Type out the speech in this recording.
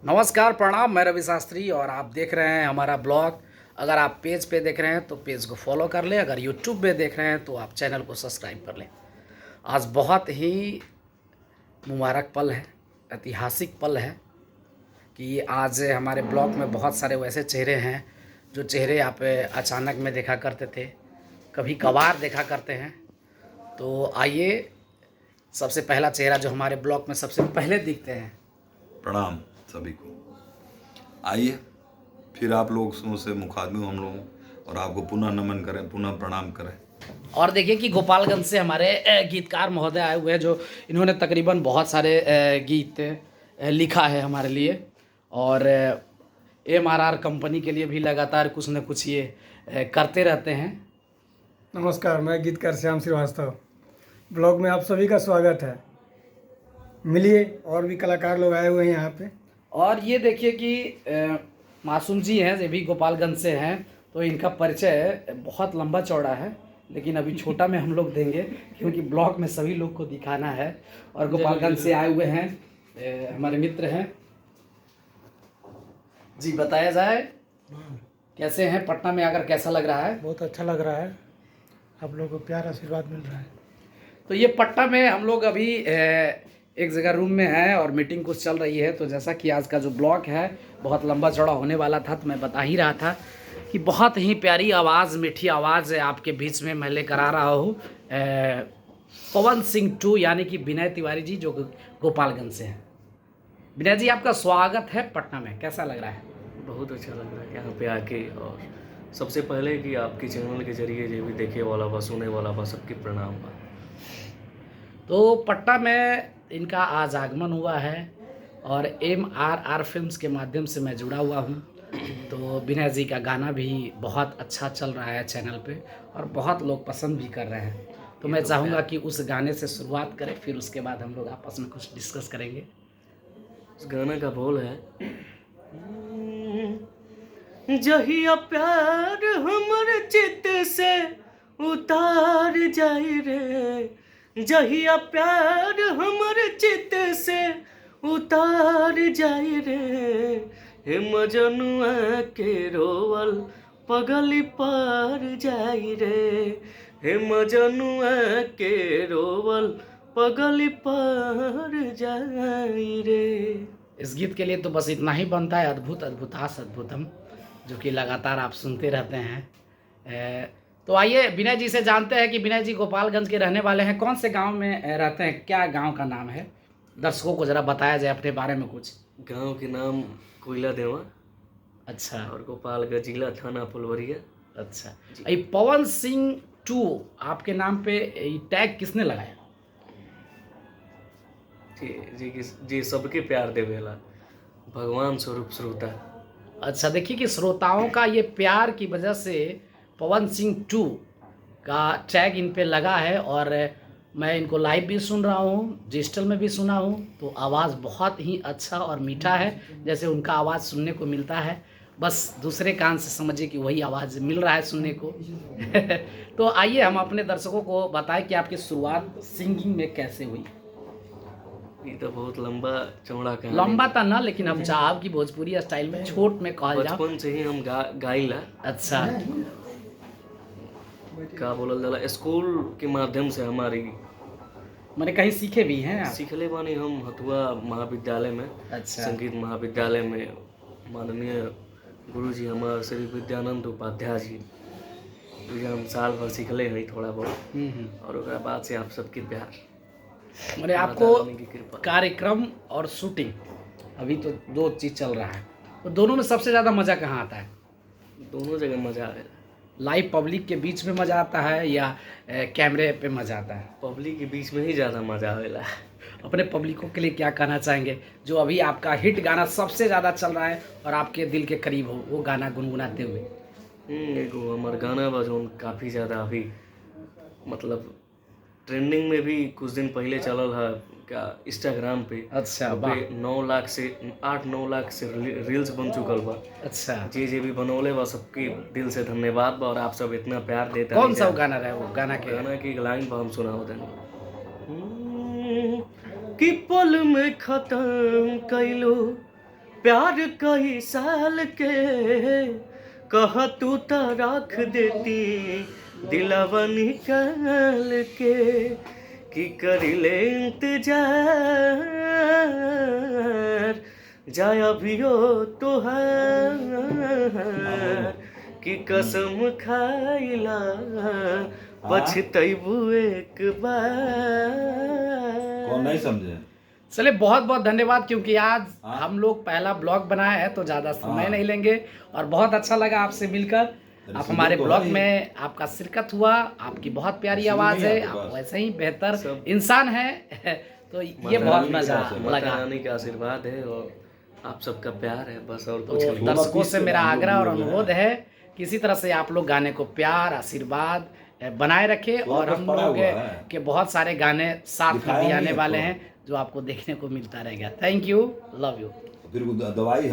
नमस्कार, प्रणाम। मैं रवि शास्त्री और आप देख रहे हैं हमारा ब्लॉग। अगर आप पेज पे देख रहे हैं तो पेज को फॉलो कर लें, अगर यूट्यूब पे देख रहे हैं तो आप चैनल को सब्सक्राइब कर लें। आज बहुत ही मुबारक पल है, ऐतिहासिक पल है कि आज हमारे ब्लॉग में बहुत सारे वैसे चेहरे हैं जो चेहरे आप अचानक में देखा करते थे, कभी कभार देखा करते हैं। तो आइए, सबसे पहला चेहरा जो हमारे ब्लॉग में सबसे पहले दिखते हैं। प्रणाम सभी को। आइए फिर आप लोगों से मुखातिब हम लोग और आपको पुनः नमन करें, पुनः प्रणाम करें। और देखिए कि गोपालगंज से हमारे गीतकार महोदय आए हुए हैं, जो इन्होंने तकरीबन बहुत सारे गीत लिखा है हमारे लिए, और MRR कंपनी के लिए भी लगातार कुछ न कुछ ये करते रहते हैं। नमस्कार, मैं गीतकार श्याम श्रीवास्तव। ब्लॉग में आप सभी का स्वागत है। मिलिए, और भी कलाकार लोग आए हुए हैं यहाँ पे। और ये देखिए कि मासूम जी हैं, ये भी गोपालगंज से हैं, तो इनका परिचय बहुत लंबा चौड़ा है, लेकिन अभी छोटा में हम लोग देंगे क्योंकि ब्लॉग में सभी लोग को दिखाना है। और गोपालगंज से आए हुए हैं, हमारे मित्र हैं जी। बताया जाए कैसे हैं, पटना में आकर कैसा लग रहा है? बहुत अच्छा लग रहा है, आप लोगों को प्यार आशीर्वाद मिल रहा है। तो ये पटना में हम लोग अभी एक जगह रूम में हैं और मीटिंग कुछ चल रही है। तो जैसा कि आज का जो ब्लॉग है बहुत लंबा चौड़ा होने वाला था, तो मैं बता ही रहा था कि बहुत ही प्यारी आवाज़, मीठी आवाज़ आपके बीच में मैं लेकर आ रहा हूँ। पवन सिंह 2 यानी कि विनय तिवारी जी, जो गोपालगंज से हैं। विनय जी, आपका स्वागत है पटना में, कैसा लग रहा है? बहुत अच्छा लग रहा है यहाँ पे आके। और सबसे पहले कि आपके चैनल के जरिए जो भी देखे वाला बा, सुने वाला बा, सबके प्रणाम बा। तो पटना में इनका आज आगमन हुआ है और MRR फिल्म्स के माध्यम से मैं जुड़ा हुआ हूँ। तो विनय जी का गाना भी बहुत अच्छा चल रहा है चैनल पे और बहुत लोग पसंद भी कर रहे हैं। तो मैं चाहूँगा कि उस गाने से शुरुआत करें, फिर उसके बाद हम लोग आपस में कुछ डिस्कस करेंगे। उस गाना का बोल है, जहिया प्यार हमर चित से उतार जाई रे, जहिया प्यार हमर चित से उतार जाई रे, हे मजनुआ के रोवल पगली पार जाई रे, हे मजनुआ के रोवल पगली पार जाई रे। इस गीत के लिए तो बस इतना ही बनता है, अद्भुत अद्भुतास अद्भुतम, जो कि लगातार आप सुनते रहते हैं। तो आइए विनय जी से जानते हैं कि विनय जी गोपालगंज के रहने वाले हैं, कौन से गांव में रहते हैं, क्या गांव का नाम है? दर्शकों को ज़रा बताया जाए अपने बारे में कुछ। गांव के नाम कोयला देवा अच्छा, और गोपालगंज जिला, थाना फुलवरिया। अच्छा। ये पवन सिंह 2 आपके नाम पे ये टैग किसने लगाया? जी सबके प्यार देवेला, भगवान स्वरूप श्रोता। अच्छा, देखिए कि श्रोताओं का ये प्यार की वजह से पवन सिंह 2 का टैग इन पे लगा है। और मैं इनको लाइव भी सुन रहा हूँ, डिजिटल में भी सुना हूँ, तो आवाज़ बहुत ही अच्छा और मीठा है, जैसे उनका आवाज़ सुनने को मिलता है। बस दूसरे कान से समझिए कि वही आवाज़ मिल रहा है सुनने को। तो आइए हम अपने दर्शकों को बताएं कि आपकी शुरुआत सिंगिंग में कैसे हुई। ये तो बहुत लंबा चौड़ा कहानी। लंबा तो ना, लेकिन हम चाहब कि भोजपुरी स्टाइल में छोट में कहल जाओ। बचपन से ही हम गाइला। अच्छा, का बोलल जाला, स्कूल के माध्यम से हमारी मैंने कहीं सीखे भी हैं आप? सीखले बानी हम हथुआ महाविद्यालय में। अच्छा। संगीत महाविद्यालय में माननीय गुरुजी हमारे श्री विद्यानंद उपाध्याय जी, हम साल भर सीखले हैं थोड़ा बहुत। और उसके बाद से आप सबके प्यार, मैंने आपको कार्यक्रम और शूटिंग, अभी तो 2 चीज़ चल रहा है, तो दोनों में सबसे ज़्यादा मज़ा कहाँ आता है? दोनों जगह मजा आएगा। लाइव पब्लिक के बीच में मज़ा आता है या कैमरे पे मज़ा आता है? पब्लिक के बीच में ही ज़्यादा मजा आवेला। अपने पब्लिकों के लिए क्या कहना चाहेंगे, जो अभी आपका हिट गाना सबसे ज़्यादा चल रहा है और आपके दिल के करीब हो, वो गाना गुनगुनाते हुए? एगो हमार गाना बा जो काफ़ी ज़्यादा अभी मतलब ट्रेंडिंग में भी कुछ दिन पहले चलल है, क्या इंस्टाग्राम पे। अच्छा, पे 9 लाख से 8-9 लाख से रील्स बन चुकल बा। अच्छा, जे भी बनौले बा सबके दिल से धन्यवाद बा। और आप सब इतना प्यार देता। कौन सा गाना रहे वो? गाना की एक लाइन बा, हम सुनाओ देनी कि पल में खत्म कैलो प्यार कई साल के कहा तू तो रख देती दिलवा निकाल के कि करिले इंतजार जाय अभियो तोहार कि कसम खाइला पछतैबू एक बार। कौन नहीं समझे? चलिए बहुत बहुत धन्यवाद, क्योंकि आज हम लोग पहला ब्लॉग बनाया है तो ज़्यादा समय नहीं लेंगे, और बहुत अच्छा लगा आपसे मिलकर। आप हमारे ब्लॉग में आपका शिरकत हुआ, आपकी बहुत प्यारी आवाज़ है, आप वैसे ही बेहतर इंसान हैं तो ये बहुत मज़ा माता लगा। रानी का आशीर्वाद है और आप सबका प्यार है, बस और तो कुछ नहीं। दर्शकों से मेरा आग्रह और अनुरोध है कि इसी तरह से आप लोग गाने को प्यार आशीर्वाद बनाए रखें, और हम लोग के बहुत सारे गाने साथ में भी आने वाले हैं जो आपको देखने को मिलता रहेगा। Thank you, love you. फिर दवाई है।